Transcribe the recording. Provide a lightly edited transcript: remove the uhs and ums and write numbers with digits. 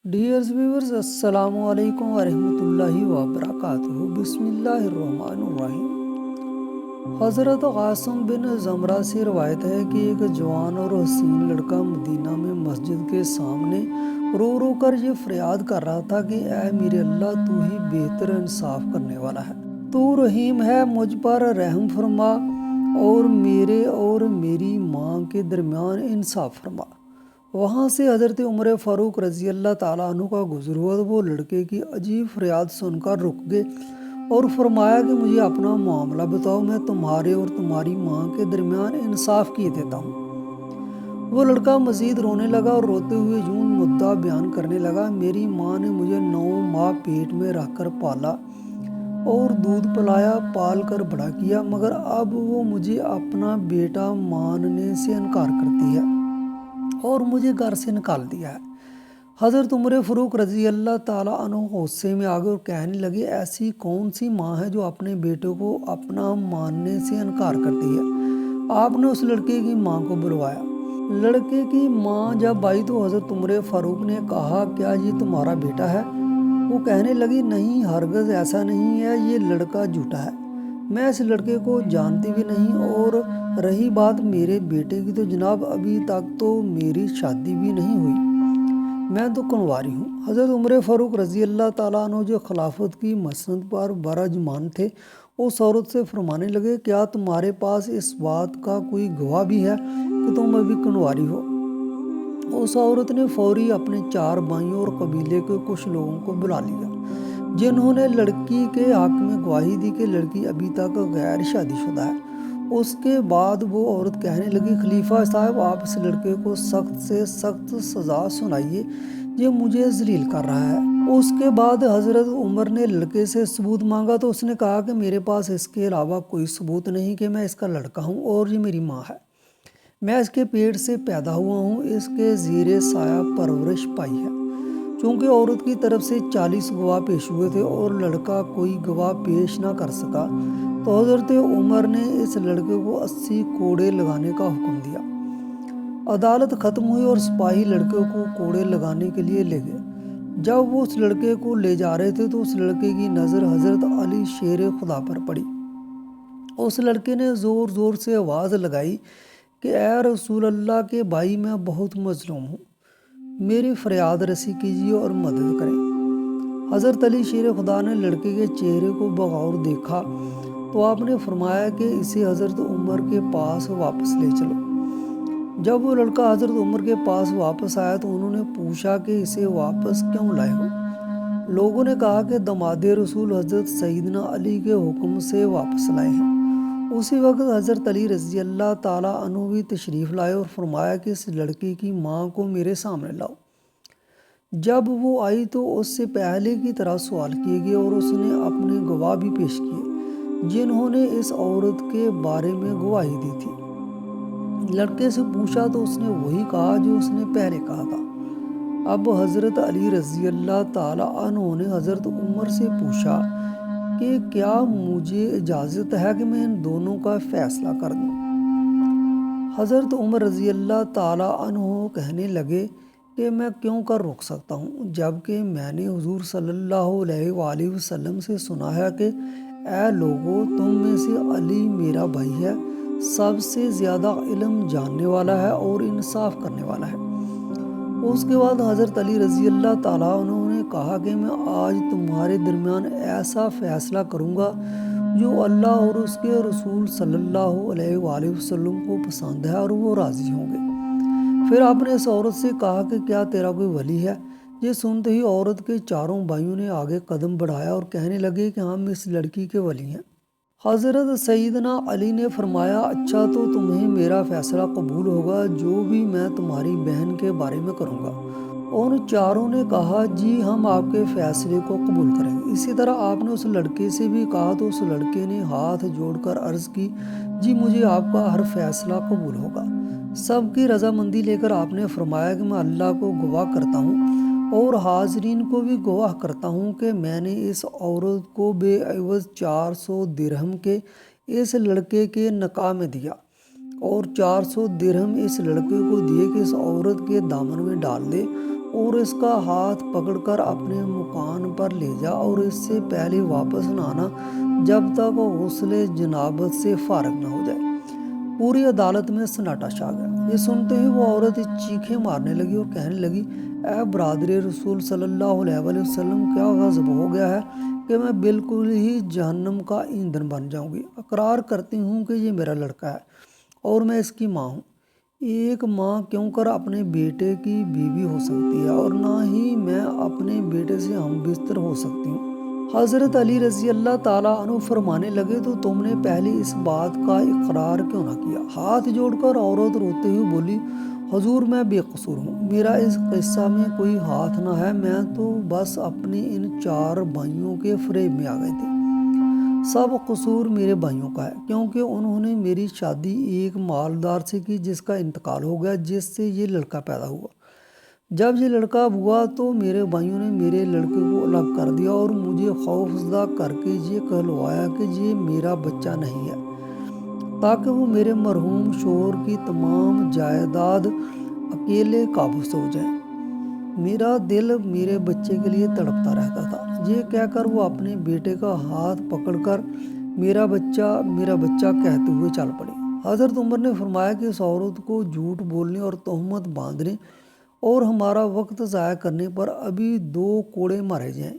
Dears viewers, अस्सलाम वालेकुम वरहमतुल्लाहि वबरकातुहू। बिस्मिल्लाहिर्रहमानिर्रहीम। हज़रत क़ासिम बिन ज़मरा से रवायत है कि एक जवान और हसीन लड़का मदीना में मस्जिद के सामने रो रो कर ये फरियाद कर रहा था कि ऐ मेरे अल्लाह, तू ही बेहतर इंसाफ करने वाला है, तू रहीम है, मुझ पर रहम फरमा और मेरे और मेरी माँ के दरमियान इंसाफ फरमा। वहाँ से हज़रत उमर फ़ारूक रज़ी अल्लाह ताला अन्हु का गुज़र हुआ तो वो लड़के की अजीब फरियाद सुनकर रुक गए और फरमाया कि मुझे अपना मामला बताओ, मैं तुम्हारे और तुम्हारी माँ के दरमियान इंसाफ किए देता हूँ। वो लड़का मज़ीद रोने लगा और रोते हुए यूं मुद्दा बयान करने लगा, मेरी माँ ने मुझे 9 माह पेट में रखकर पाला और दूध पिलाया, पाल कर बड़ा किया, मगर अब वो मुझे अपना बेटा मानने से इनकार करती है और मुझे घर से निकाल दिया है। हज़रत उमर फ़ारूक रज़ी अल्लाह ताला अन्हु गुस्से में आ गए और कहने लगे, ऐसी कौन सी माँ है जो अपने बेटे को अपना मानने से इनकार करती है। आपने उस लड़के की माँ को बुलवाया। लड़के की माँ जब आई तो हज़रत उमर फ़ारूक ने कहा, क्या ये तुम्हारा बेटा है? वो कहने लगी, नहीं, हरगज़ ऐसा नहीं है, ये लड़का झूठा है, मैं इस लड़के को जानती भी नहीं, और रही बात मेरे बेटे की तो जनाब अभी तक तो मेरी शादी भी नहीं हुई, मैं तो कुंवारी हूँ। हज़रत उमर फ़ारूक रज़ी अल्लाह ताला अन्हु जो खिलाफत की मसनद पर बरजमान थे, उस औरत से फरमाने लगे, क्या तुम्हारे पास इस बात का कोई गवाह भी है कि तुम अभी कुंवारी हो? उस औरत ने फौरी अपने 4 भाइयों और कबीले के कुछ लोगों को बुला लिया, जिन्होंने लड़की के हक में गवाही दी कि लड़की अभी तक गैर शादीशुदा है। उसके बाद वो औरत कहने लगी, खलीफा साहब, आप इस लड़के को सख्त से सख्त सज़ा सुनाइए, ये मुझे जलील कर रहा है। उसके बाद हज़रत उमर ने लड़के से सबूत मांगा तो उसने कहा कि मेरे पास इसके अलावा कोई सबूत नहीं कि मैं इसका लड़का हूँ और ये मेरी माँ है, मैं इसके पेट से पैदा हुआ हूँ, इसके ज़ीरे साया परवरिश पाई है। चूँकि औरत की तरफ से 40 गवाह पेश हुए थे और लड़का कोई गवाह पेश ना कर सका, तो हज़रत उमर ने इस लड़के को 80 कोड़े लगाने का हुक्म दिया। अदालत ख़त्म हुई और सिपाही लड़के को कोड़े लगाने के लिए ले गए। जब वो उस लड़के को ले जा रहे थे तो उस लड़के की नज़र हज़रत अली शेर खुदा पर पड़ी। उस लड़के ने ज़ोर ज़ोर से आवाज़ लगाई कि ए रसूल अल्लाह के भाई, मैं बहुत मजलूम हूँ, मेरी फरियाद रसी कीजिए और मदद करें। हज़रत अली शेर खुदा ने लड़के के चेहरे को बगौर देखा तो आपने फरमाया कि इसे हज़रत उमर के पास वापस ले चलो। जब वो लड़का हज़रत उमर के पास वापस आया तो उन्होंने पूछा कि इसे वापस क्यों लाए हो? लोगों ने कहा कि दमादे रसूल हज़रत सईदना अली के हुक्म से वापस लाए हैं। उसी वक्त हज़रत अली रज़ी अल्लाह ताला अन्हु भी तशरीफ़ लाए और फरमाया कि इस लड़के की माँ को मेरे सामने लाओ। जब वो आई तो उससे पहले की तरह सवाल किए गए और उसने अपने गवाह भी पेश किए, जिन्होंने इस औरत के बारे में गवाही दी थी। लड़के से पूछा तो उसने वही कहा जो उसने पहले कहा था। अब हज़रत अली रज़ी अल्लाह ताला अन्हु ने हज़रत उमर से पूछा कि क्या मुझे इजाज़त है कि मैं इन दोनों का फ़ैसला कर दूँ? हज़रत उमर रज़ी अल्लाह ताला अन्हु कहने लगे कि मैं क्यों कर रोक सकता हूँ, जबकि मैंने हुज़ूर सल्लल्लाहु अलैहि वसल्लम से सुना है कि ऐ लोगो, तुम में से अली मेरा भाई है, सबसे ज़्यादा इल्म जानने वाला है और इंसाफ करने वाला है। उसके बाद हज़रत अली रज़ी अल्लाह ताला उन्होंने कहा कि मैं आज तुम्हारे दरमियान ऐसा फ़ैसला करूँगा जो अल्लाह और उसके रसूल सल्लल्लाहु अलैहि वसल्लम को पसंद है और वो राज़ी होंगे। फिर आपने इस औरत से कहा कि क्या तेरा कोई वली है? ये सुनते ही औरत के चारों भाइयों ने आगे कदम बढ़ाया और कहने लगे कि हम इस लड़की के वली हैं। हज़रत सईदना अली ने फरमाया, अच्छा तो तुम्हें मेरा फ़ैसला कबूल होगा जो भी मैं तुम्हारी बहन के बारे में करूँगा। उन चारों ने कहा, जी हम आपके फ़ैसले को कबूल करेंगे। इसी तरह आपने उस लड़के से भी कहा तो उस लड़के ने हाथ जोड़कर अर्ज़ की, जी मुझे आपका हर फ़ैसला कबूल होगा। सबकी रजामंदी लेकर आपने फरमाया कि मैं अल्लाह को गवाह करता हूँ और हाज़रीन को भी गवाह करता हूँ कि मैंने इस औरत को बेअवज़ 400 दिरहम के इस लड़के के निकाह में दिया और 400 दिरहम इस लड़के को दिए कि इस औरत के दामन में डाल दे اور اس کا ہاتھ پکڑ کر اپنے مکان پر لے جا، اور اس سے پہلے واپس نہ آنا جب تک وہ غسل جنابت سے فارغ نہ ہو جائے۔ پوری عدالت میں سناٹا چھا گیا۔ یہ سنتے ہی وہ عورت چیخیں مارنے لگی اور کہنے لگی، اے برادر رسول صلی اللہ علیہ وسلم، کیا غضب ہو گیا ہے کہ میں بالکل ہی جہنم کا ایندھن بن جاؤں گی۔ اقرار کرتی ہوں کہ یہ میرا لڑکا ہے اور میں اس کی ماں ہوں۔ ایک ماں کیوں کر اپنے بیٹے کی بیوی ہو سکتی ہے، اور نہ ہی میں اپنے بیٹے سے ہم بستر ہو سکتی ہوں۔ حضرت علی رضی اللہ تعالیٰ عنہ فرمانے لگے، تو تم نے پہلے اس بات کا اقرار کیوں نہ کیا؟ ہاتھ جوڑ کر عورت روتے ہوئے بولی، حضور میں بے قصور ہوں، میرا اس قصہ میں کوئی ہاتھ نہ ہے، میں تو بس اپنے ان 4 بھائیوں کے فریب میں آ گئی تھی۔ سب قصور میرے بھائیوں کا ہے، کیونکہ انہوں نے میری شادی ایک مالدار سے کی جس کا انتقال ہو گیا، جس سے یہ لڑکا پیدا ہوا۔ جب یہ لڑکا ہوا تو میرے بھائیوں نے میرے لڑکے کو الگ کر دیا اور مجھے خوفزدہ کر کے یہ کہلوایا کہ یہ میرا بچہ نہیں ہے، تاکہ وہ میرے مرحوم شوہر کی تمام جائیداد اکیلے قابض ہو جائیں۔ میرا دل میرے بچے کے لیے تڑپتا رہتا تھا۔ یہ کہہ کر وہ اپنے بیٹے کا ہاتھ پکڑ کر میرا بچہ کہتے ہوئے چل پڑی۔ حضرت عمر نے فرمایا کہ اس عورت کو جھوٹ بولنے اور تہمت باندھنے اور ہمارا وقت ضائع کرنے پر ابھی 2 کوڑے مارے جائیں۔